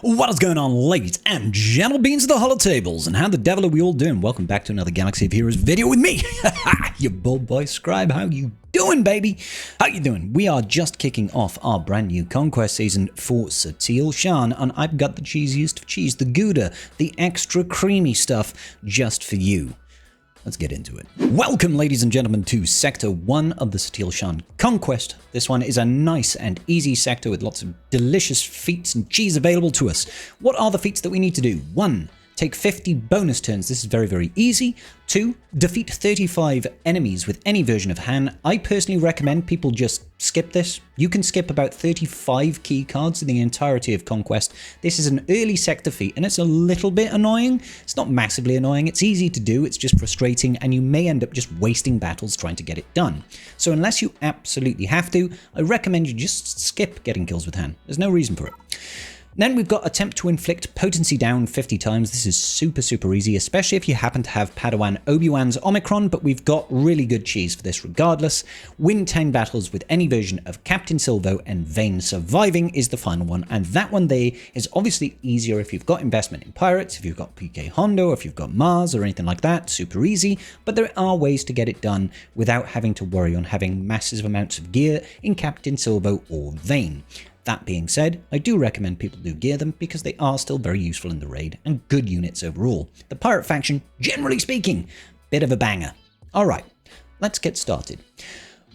What is going on, ladies and gentle beans of the hollow tables, and how the devil are we all doing? Welcome back to another Galaxy of Heroes video with me, your bold boy Scribe. How you doing, baby? How you doing? We are just kicking off our brand new Conquest season for Satele Shan, and I've got the cheesiest of cheese, the Gouda, the extra creamy stuff just for you. Let's get into it. Welcome, ladies and gentlemen, to Sector 1 of the Satele Shan Conquest. This one is a nice and easy sector with lots of delicious feats and cheese available to us. What are the feats that we need to do? 1. Take 50 bonus turns. This is very, very easy. 2. Defeat 35 enemies with any version of Han. I personally recommend people just skip this. You can skip about 35 key cards in the entirety of Conquest. This is an early sector feat and it's a little bit annoying. It's not massively annoying. It's easy to do. It's just frustrating and you may end up just wasting battles trying to get it done. So unless you absolutely have to, I recommend you just skip getting kills with Han. There's no reason for it. Then we've got attempt to inflict potency down 50 times. This is super, super easy, especially if you happen to have Padawan Obi-Wan's Omicron, but we've got really good cheese for this regardless. Win 10 battles with any version of Captain Silvo and Vane. Surviving is the final one, and that one there is obviously easier if you've got investment in pirates, if you've got PK Hondo, if you've got Mars or anything like that. Super easy, but there are ways to get it done without having to worry on having massive amounts of gear in Captain Silvo or Vane. That being said, I do recommend people do gear them because they are still very useful in the raid and good units overall. The pirate faction, generally speaking, bit of a banger. Alright, let's get started.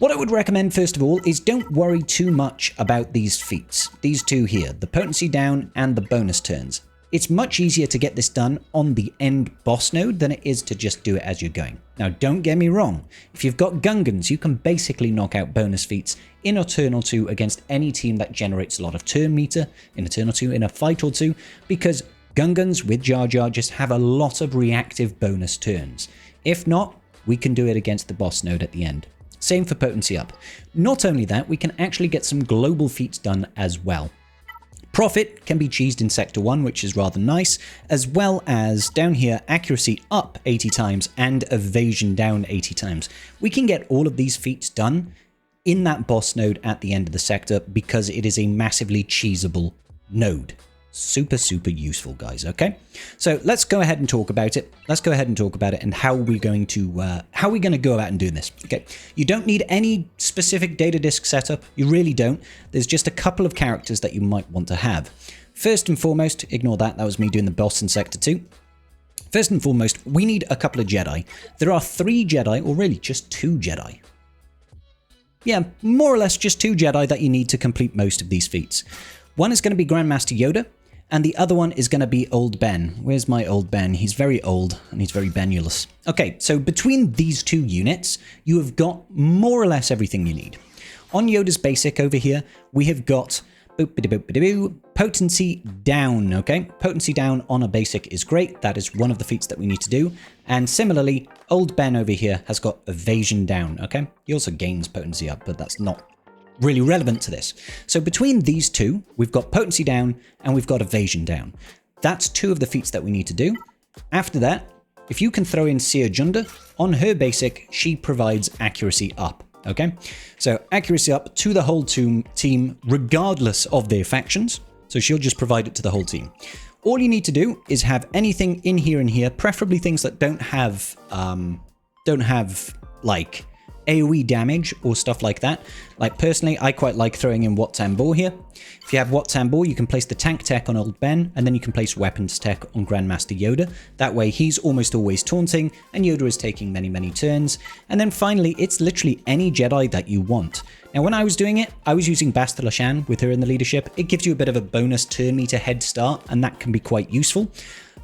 What I would recommend first of all is don't worry too much about these feats. These two here, the potency down and the bonus turns. It's much easier to get this done on the end boss node than it is to just do it as you're going. Now don't get me wrong, if you've got Gungans you can basically knock out bonus feats in a turn or two against any team that generates a lot of turn meter, in a turn or two, in a fight or two, because Gungans with Jar Jar just have a lot of reactive bonus turns. If not, we can do it against the boss node at the end. Same for potency up. Not only that, we can actually get some global feats done as well. Profit can be cheesed in Sector 1, which is rather nice, as well as down here, accuracy up 80 times and evasion down 80 times. We can get all of these feats done in that boss node at the end of the sector because it is a massively cheesable node. Super, super useful, guys, okay? So let's go ahead and talk about it. Let's go ahead and talk about it and how we're going to go about and doing this. Okay, you don't need any specific data disk setup. You really don't. There's just a couple of characters that you might want to have. First and foremost, ignore that. That was me doing the boss in Sector 2. First and foremost, we need a couple of Jedi. There are 3 Jedi, or really just 2 Jedi. Yeah, more or less just 2 Jedi that you need to complete most of these feats. One is going to be Grandmaster Yoda, and the other one is going to be Old Ben. Where's my Old Ben? He's very old, and he's very Benulous. Okay, so between these 2 units, you have got more or less everything you need. On Yoda's basic over here, we have got potency down, okay? Potency down on a basic is great. That is one of the feats that we need to do. And similarly, Old Ben over here has got evasion down, okay? He also gains potency up, but that's not really relevant to this. So between these 2, we've got potency down and we've got evasion down. That's 2 of the feats that we need to do. After that, if you can throw in Seer Junda, on her basic, she provides accuracy up. Okay, so accuracy up to the whole team regardless of their factions. So she'll just provide it to the whole team. All you need to do is have anything in here and here, preferably things that don't have like AoE damage or stuff like that. Like personally, I quite like throwing in Wat Tambor here. If you have Wat Tambor, you can place the tank tech on Old Ben, and then you can place weapons tech on Grandmaster Yoda. That way he's almost always taunting, and Yoda is taking many, many turns. And then finally, it's literally any Jedi that you want. Now when I was doing it, I was using Bastila Shan with her in the leadership. It gives you a bit of a bonus turn meter head start, and that can be quite useful.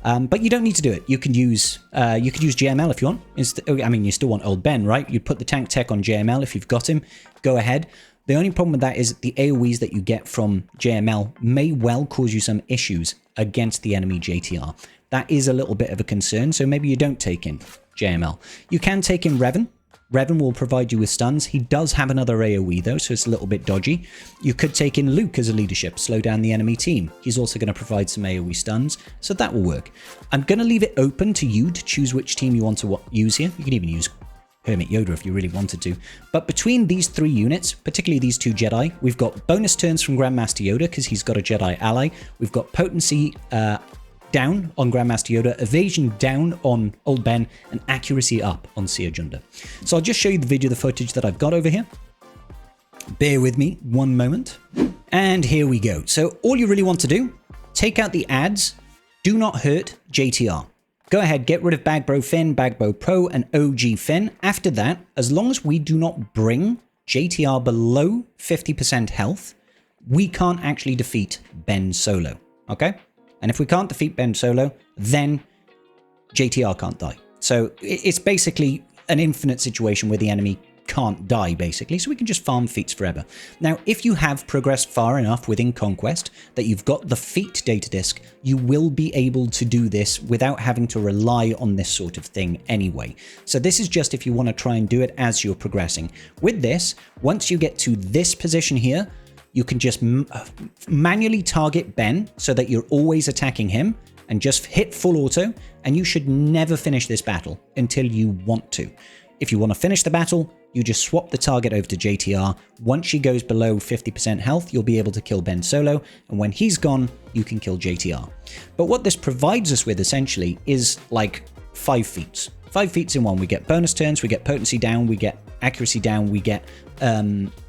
But you don't need to do it. You could use JML if you want. I mean, you still want Old Ben, right? You put the tank tech on JML if you've got him. Go ahead. The only problem with that is the AoEs that you get from JML may well cause you some issues against the enemy JTR. That is a little bit of a concern, so maybe you don't take in JML. You can take in Revan. Revan will provide you with stuns. He does have another AoE though, so it's a little bit dodgy. You could take in Luke as a leadership, slow down the enemy team. He's also going to provide some AoE stuns, so that will work. I'm going to leave it open to you to choose which team you want to use here. You can even use Hermit Yoda if you really wanted to. But between these 3 units, particularly these 2 Jedi, we've got bonus turns from Grandmaster Yoda because he's got a Jedi ally. We've got potency down on Grandmaster Yoda, evasion down on Old Ben, and accuracy up on Sia Junda. So I'll just show you the footage that I've got over here. Bear with me one moment. And here we go. So all you really want to do, take out the ads, do not hurt JTR. Go ahead, get rid of Bagbro Finn, Bagbro Pro, and OG Finn. After that, as long as we do not bring JTR below 50% health, we can't actually defeat Ben Solo, okay? And if we can't defeat Ben Solo, then JTR can't die. So it's basically an infinite situation where the enemy can't die, basically, so we can just farm feats forever. Now, if you have progressed far enough within Conquest that you've got the feat data disk, you will be able to do this without having to rely on this sort of thing anyway. So this is just if you want to try and do it as you're progressing. With this, once you get to this position here, you can just manually target Ben so that you're always attacking him and just hit full auto, and you should never finish this battle until you want to. If you want to finish the battle, you just swap the target over to JTR. Once she goes below 50% health, you'll be able to kill Ben Solo, and when he's gone, you can kill JTR. But what this provides us with, essentially, is like 5 feats. 5 feats in one. We get bonus turns, we get potency down, we get accuracy down, we get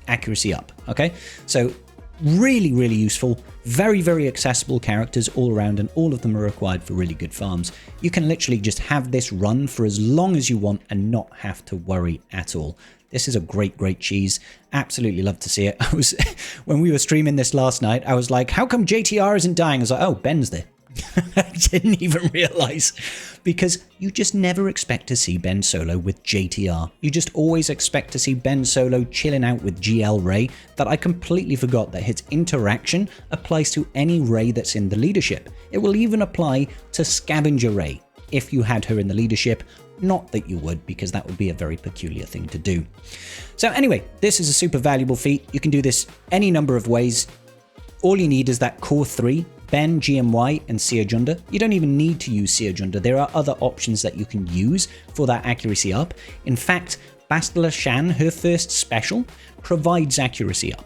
accuracy up, okay? So really, really useful. Very, very accessible characters all around, and all of them are required for really good farms. You can literally just have this run for as long as you want and not have to worry at all. This is a great, great cheese. Absolutely love to see it. When we were streaming this last night, I was like, how come JTR isn't dying? I was like, oh, Ben's there. I didn't even realize, because you just never expect to see Ben Solo with JTR. You just always expect to see Ben Solo chilling out with GL Rey. That I completely forgot that his interaction applies to any Rey that's in the leadership. It will even apply to Scavenger Rey if you had her in the leadership. Not that you would, because that would be a very peculiar thing to do. So anyway, this is a super valuable feat. You can do this any number of ways. All you need is that core 3, Ben, GMY, and Sia Junda. You don't even need to use Sia Junda. There are other options that you can use for that accuracy up. In fact, Bastila Shan, her first special, provides accuracy up.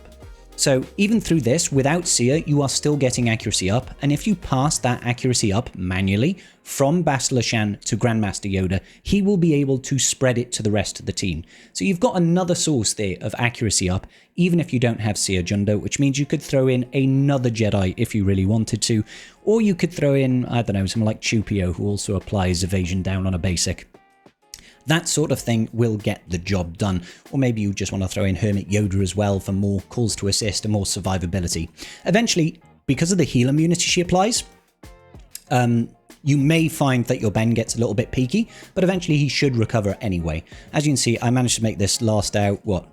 So even through this, without Sia, you are still getting accuracy up, and if you pass that accuracy up manually from Bastila Shan to Grandmaster Yoda, he will be able to spread it to the rest of the team. So you've got another source there of accuracy up, even if you don't have Sia Junda, which means you could throw in another Jedi if you really wanted to, or you could throw in, I don't know, someone like Chupio, who also applies evasion down on a basic. That sort of thing will get the job done. Or maybe you just want to throw in Hermit Yoda as well for more calls to assist and more survivability. Eventually, because of the heal immunity she applies, you may find that your Ben gets a little bit peaky, but eventually he should recover anyway. As you can see, I managed to make this last out, 4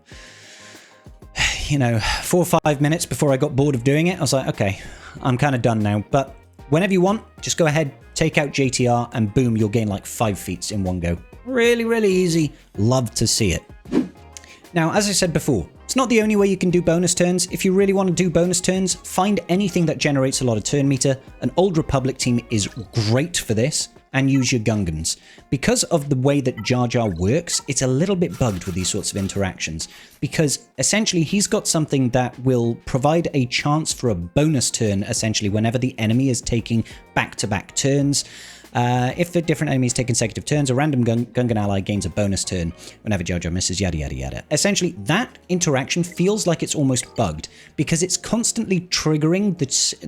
or 5 minutes before I got bored of doing it. I was like, okay, I'm kind of done now. But whenever you want, just go ahead, take out JTR, and boom, you'll gain like 5 feats in one go. Really, really easy. Love to see it. Now, as I said before, it's not the only way you can do bonus turns. If you really want to do bonus turns, find anything that generates a lot of turn meter. An Old Republic team is great for this, and use your Gungans. Because of the way that Jar Jar works, it's a little bit bugged with these sorts of interactions, because essentially he's got something that will provide a chance for a bonus turn, essentially, whenever the enemy is taking back-to-back turns. If the different enemies take consecutive turns, a random Gungan ally gains a bonus turn whenever Jar Jar misses, yada yada yada. Essentially, that interaction feels like it's almost bugged, because it's constantly triggering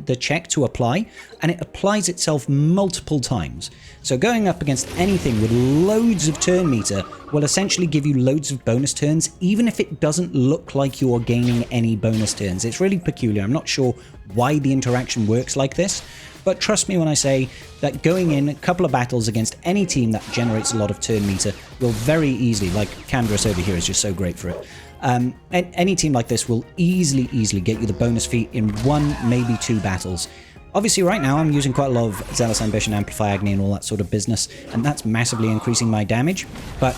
the check to apply, and it applies itself multiple times. So going up against anything with loads of turn meter will essentially give you loads of bonus turns, even if it doesn't look like you're gaining any bonus turns. It's really peculiar. I'm not sure why the interaction works like this, but trust me when I say that going in a couple of battles against any team that generates a lot of turn meter will very easily, like Candrass over here is just so great for it, and any team like this will easily get you the bonus feat in 1, maybe 2 battles. Obviously right now I'm using quite a lot of Zealous Ambition, Amplify Agony and all that sort of business, and that's massively increasing my damage, but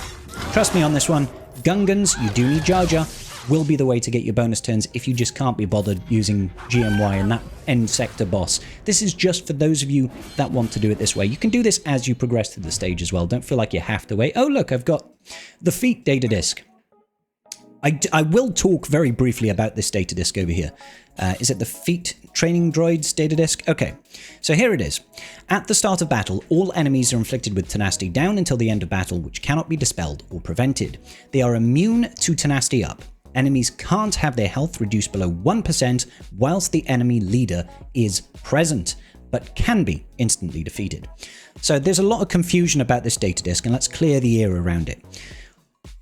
trust me on this one, Gungans, you do need Jar Jar. will be the way to get your bonus turns if you just can't be bothered using GMY and that end sector boss. This is just for those of you that want to do it this way. You can do this as you progress through the stage as well. Don't feel like you have to wait. Oh, look, I've got the Feat data disk. I will talk very briefly about this data disk over here. Is it the Feat Training Droids data disk? Okay, so here it is. At the start of battle, all enemies are inflicted with tenacity down until the end of battle, which cannot be dispelled or prevented. They are immune to tenacity up. Enemies can't have their health reduced below 1% whilst the enemy leader is present, but can be instantly defeated. So there's a lot of confusion about this data disk, and let's clear the air around it.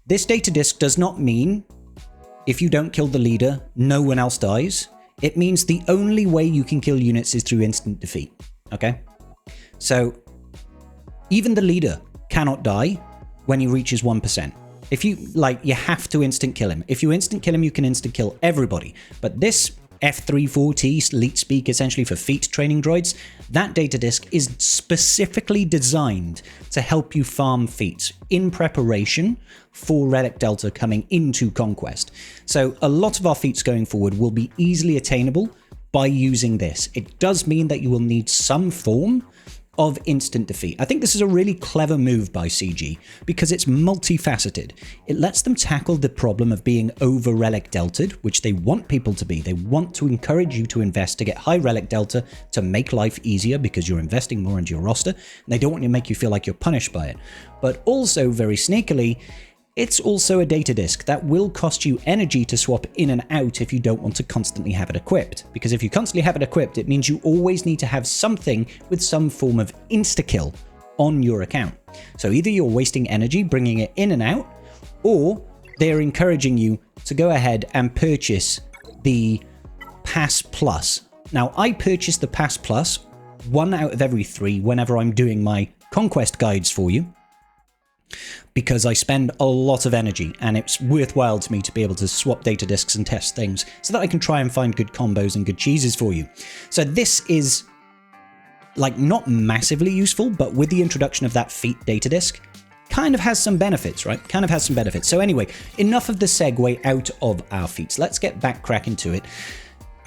This data disk does not mean if you don't kill the leader, no one else dies. It means the only way you can kill units is through instant defeat, okay? So even the leader cannot die when he reaches 1%. If you, you have to instant kill him. If you instant kill him, you can instant kill everybody. But this F34T Elite Speak, essentially for Feat training droids, that data disk is specifically designed to help you farm feats in preparation for Relic Delta coming into Conquest. So a lot of our feats going forward will be easily attainable by using this. It does mean that you will need some form of instant defeat. I think this is a really clever move by CG because it's multifaceted. It lets them tackle the problem of being over Relic Delta'd, which they want people to be. They want to encourage you to invest to get high Relic Delta to make life easier because you're investing more into your roster, and they don't want to make you feel like you're punished by it. But also, very sneakily, it's also a data disk that will cost you energy to swap in and out if you don't want to constantly have it equipped. Because if you constantly have it equipped, it means you always need to have something with some form of insta-kill on your account. So either you're wasting energy bringing it in and out, or they're encouraging you to go ahead and purchase the Pass Plus. Now, I purchase the Pass Plus 1 out of every 3 whenever I'm doing my Conquest guides for you, because I spend a lot of energy and it's worthwhile to me to be able to swap data disks and test things so that I can try and find good combos and good cheeses for you. So this is not massively useful, but with the introduction of that Feat data disk, kind of has some benefits, right? Kind of has some benefits. So anyway, enough of the segue out of our feats. Let's get back cracking to it.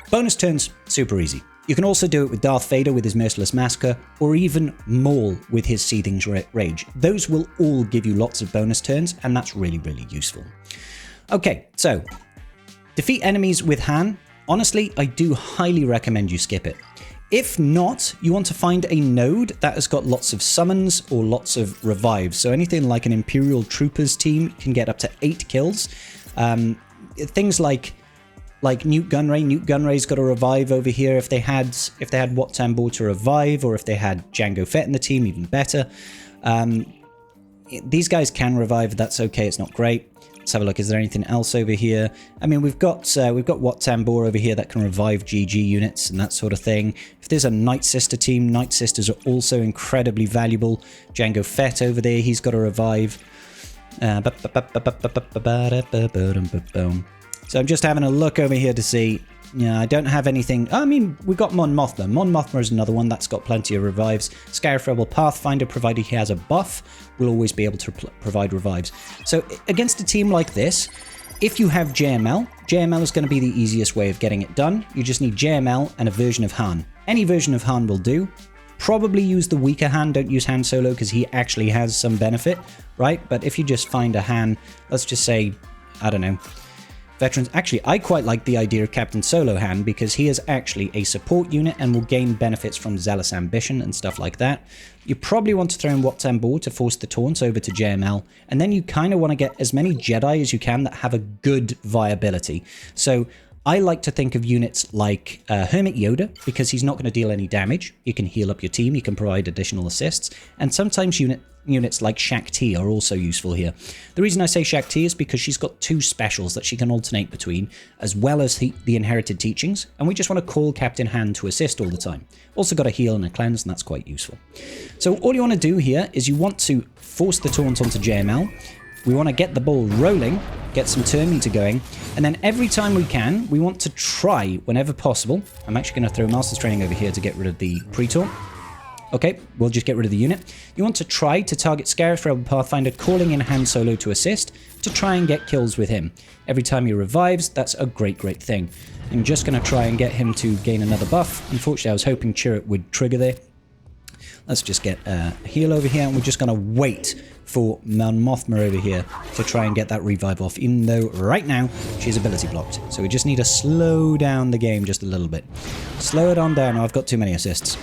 Bonus turns, super easy. You can also do it with Darth Vader with his Merciless Massacre, or even Maul with his Seething Rage. Those will all give you lots of bonus turns, and that's really, really useful. Okay, so defeat enemies with Han. Honestly, I do highly recommend you skip it. If not, you want to find a node that has got lots of summons or lots of revives. So anything like an Imperial Troopers team can get up to 8 kills. Things like Newt Gunray. Newt Gunray's got a revive over here. If they had Wat Tambor to revive, or if they had Jango Fett in the team, even better. These guys can revive. That's okay. It's not great. Let's have a look. Is there anything else over here? I mean, we've got Wat Tambor over here that can revive GG units and that sort of thing. If there's a Night Sister team, Night Sisters are also incredibly valuable. Jango Fett over there, he's got a revive. So I'm just having a look over here to see. Yeah, I don't have anything. I mean, we've got Mon Mothma. Mon Mothma is another one that's got plenty of revives. Xaereth Rebel Pathfinder, provided he has a buff, will always be able to provide revives. So against a team like this, if you have JML, JML is going to be the easiest way of getting it done. You just need JML and a version of Han. Any version of Han will do. Probably use the weaker Han. Don't use Han Solo because he actually has some benefit, right? But if you just find a Han, let's just say, I don't know, Veterans. Actually, I quite like the idea of Captain Solo Han because he is actually a support unit and will gain benefits from Zealous Ambition and stuff like that. You probably want to throw in Wat Tambor to force the taunts over to JML, and then you kind of want to get as many Jedi as you can that have a good viability. So I like to think of units like Hermit Yoda, because he's not going to deal any damage. You can heal up your team, you can provide additional assists, and sometimes units like Shak Ti are also useful here. The reason I say Shak Ti is because she's got 2 specials that she can alternate between, as well as the inherited teachings, and we just want to call Captain Han to assist all the time. Also got a heal and a cleanse, and that's quite useful. So all you want to do here is you want to force the taunt onto JML. We want to get the ball rolling, get some turn meter going, and then every time we can, we want to try, whenever possible, I'm actually going to throw Master's Training over here to get rid of the pre-taunt. Okay, we'll just get rid of the unit. You want to try to target Xaereth Rebel Pathfinder, calling in Han Solo to assist, to try and get kills with him. Every time he revives, that's a great, great thing. I'm just going to try and get him to gain another buff. Unfortunately, I was hoping Xaereth would trigger there. Let's just get a heal over here, and we're just going to wait for Mon Mothma over here to try and get that revive off, even though right now she's ability blocked. So we just need to slow down the game just a little bit. Slow it on down. Oh, I've got too many assists.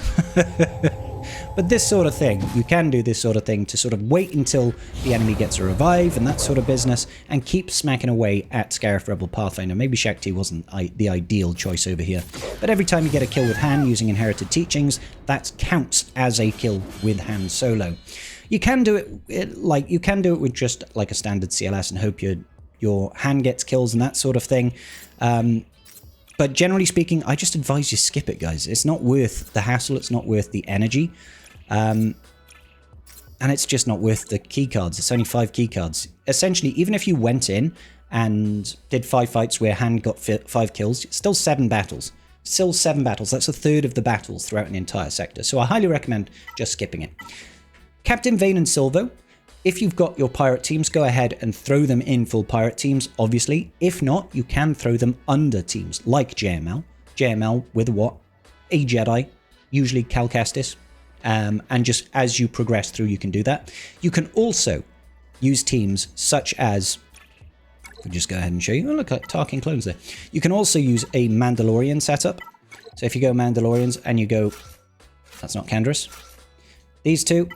But this sort of thing, you can do this sort of thing to sort of wait until the enemy gets a revive and that sort of business, and keep smacking away at Xaereth Rebel Pathfinder. Maybe Shakti wasn't the ideal choice over here, but every time you get a kill with Han using Inherited Teachings, that counts as a kill with Han Solo. You can do it with just like a standard CLS and hope your Han gets kills and that sort of thing. But generally speaking, I just advise you skip it, guys. It's not worth the hassle. It's not worth the energy. And it's just not worth the keycards. It's only 5 keycards. Essentially, even if you went in and did 5 fights where Han got 5 kills, it's still 7 battles. Still 7 battles. That's a third of the battles throughout an entire sector. So I highly recommend just skipping it. Captain Vane and Silvo. If you've got your pirate teams, go ahead and throw them in full pirate teams, obviously. If not, you can throw them under teams, like JML. JML with what? A Jedi, usually Cal Kestis. And just as you progress through, you can do that. You can also use teams such as... I'll just go ahead and show you. Oh, look at Tarkin clones there. You can also use a Mandalorian setup. So if you go Mandalorians and you go... That's not Candrass. These two...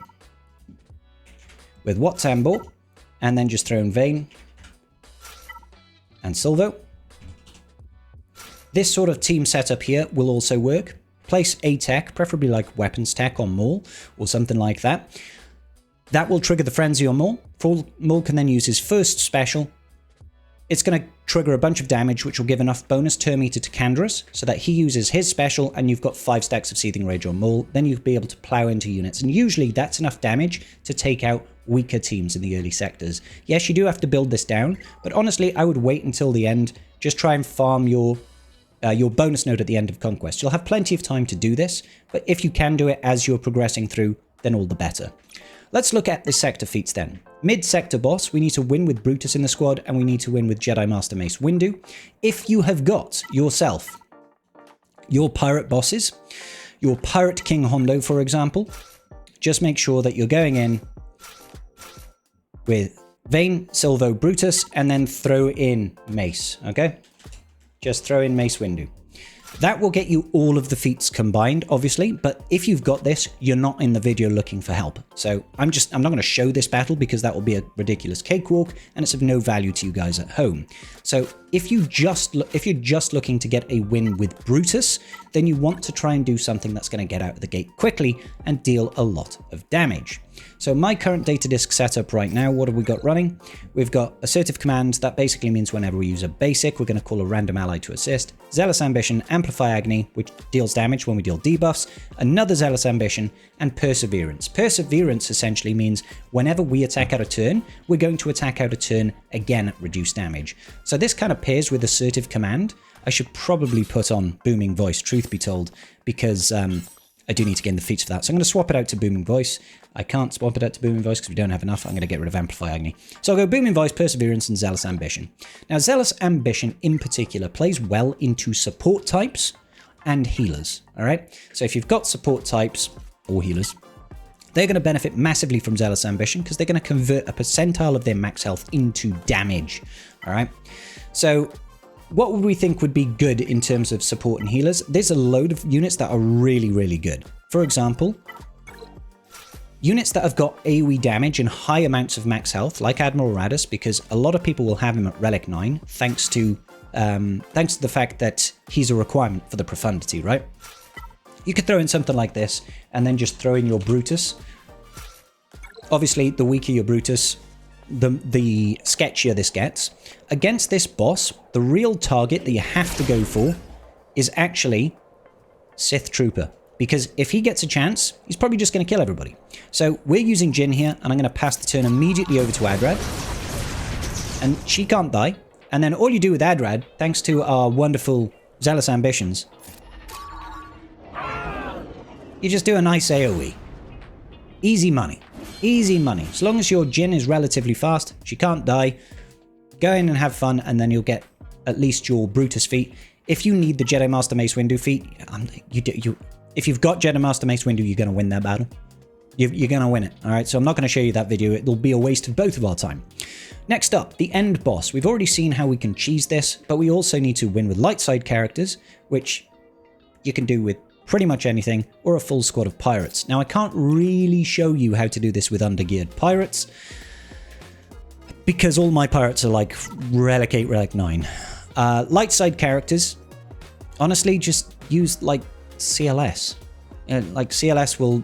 with Wat Tambor, and then just throw in Vane and Silvo. This sort of team setup here will also work. Place a tech, preferably like weapons tech on Maul or something like that. That will trigger the frenzy on Maul. Maul can then use his first special. It's going to trigger a bunch of damage, which will give enough bonus turn meter to Candrass, so that he uses his special, and you've got 5 stacks of Seething Rage on Maul. Then you'll be able to plow into units, and usually that's enough damage to take out weaker teams in the early sectors. Yes, you do have to build this down, but honestly, I would wait until the end. Just try and farm your bonus node at the end of Conquest. You'll have plenty of time to do this, but if you can do it as you're progressing through, then all the better. Let's look at this sector feats then. Mid-sector boss, we need to win with Brutus in the squad, and we need to win with Jedi Master Mace Windu. If you have got yourself your pirate bosses, your Pirate King Hondo, for example, just make sure that you're going in with Vane, Silvo, Brutus, and then throw in Mace, okay? Just throw in Mace Windu. That will get you all of the feats combined, obviously, but if you've got this, you're not in the video looking for help. So I'm not going to show this battle because that will be a ridiculous cakewalk and it's of no value to you guys at home. So if you're just looking to get a win with Brutus, then you want to try and do something that's going to get out of the gate quickly and deal a lot of damage. So my current datadisk setup right now, what have we got running? We've got Assertive Command. That basically means whenever we use a basic, we're going to call a random ally to assist. Zealous Ambition, Amplify Agony, which deals damage when we deal debuffs. Another Zealous Ambition, and Perseverance. Perseverance essentially means whenever we attack out a turn, we're going to attack out a turn again at reduced damage. So this kind of pairs with Assertive Command. I should probably put on Booming Voice, truth be told, because I do need to gain the feats for that. So I'm going to swap it out to Booming Voice. I can't swap it out to Booming Voice because we don't have enough. I'm going to get rid of Amplify Agony. So I'll go Booming Voice, Perseverance, and Zealous Ambition. Now, Zealous Ambition in particular plays well into support types and healers, all right? So if you've got support types or healers, they're going to benefit massively from Zealous Ambition because they're going to convert a percentile of their max health into damage, all right? So what would we think would be good in terms of support and healers? There's a load of units that are really, really good. For example, units that have got AoE damage and high amounts of max health, like Admiral Radis, because a lot of people will have him at Relic 9, thanks to the fact that he's a requirement for the profundity, right? You could throw in something like this, and then just throw in your Brutus. Obviously, the weaker your Brutus, the sketchier this gets. Against this boss, the real target that you have to go for is actually Sith Trooper. Because if he gets a chance, he's probably just going to kill everybody. So we're using Jyn here, and I'm going to pass the turn immediately over to Adrad. And she can't die. And then all you do with Adrad, thanks to our wonderful Zealous Ambitions, You just do a nice AoE. Easy money. Easy money. As long as your Jin is relatively fast, she can't die. Go in and have fun, and then you'll get at least your Brutus feat. If you need the Jedi Master Mace Windu feat, if you've got Jedi Master Mace Windu, you're going to win that battle. You're going to win it. All right, so I'm not going to show you that video. It'll be a waste of both of our time. Next up, the end boss. We've already seen how we can cheese this, but we also need to win with light side characters, which you can do with pretty much anything, or a full squad of pirates. Now, I can't really show you how to do this with undergeared pirates, because all my pirates are like Relic 8, Relic 9. Light side characters, honestly, just use like CLS. Like CLS will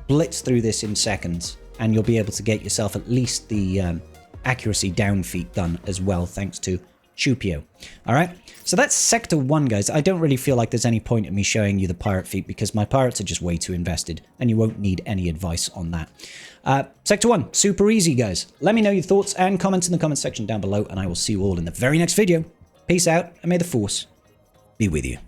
blitz through this in seconds, and you'll be able to get yourself at least the accuracy down feat done as well, thanks to Chupio. All right, so that's Sector 1, guys. I don't really feel like there's any point in me showing you the pirate feat because my pirates are just way too invested, and you won't need any advice on that. Sector 1, super easy, guys. Let me know your thoughts and comments in the comment section down below, and I will see you all in the very next video. Peace out, and may the Force be with you.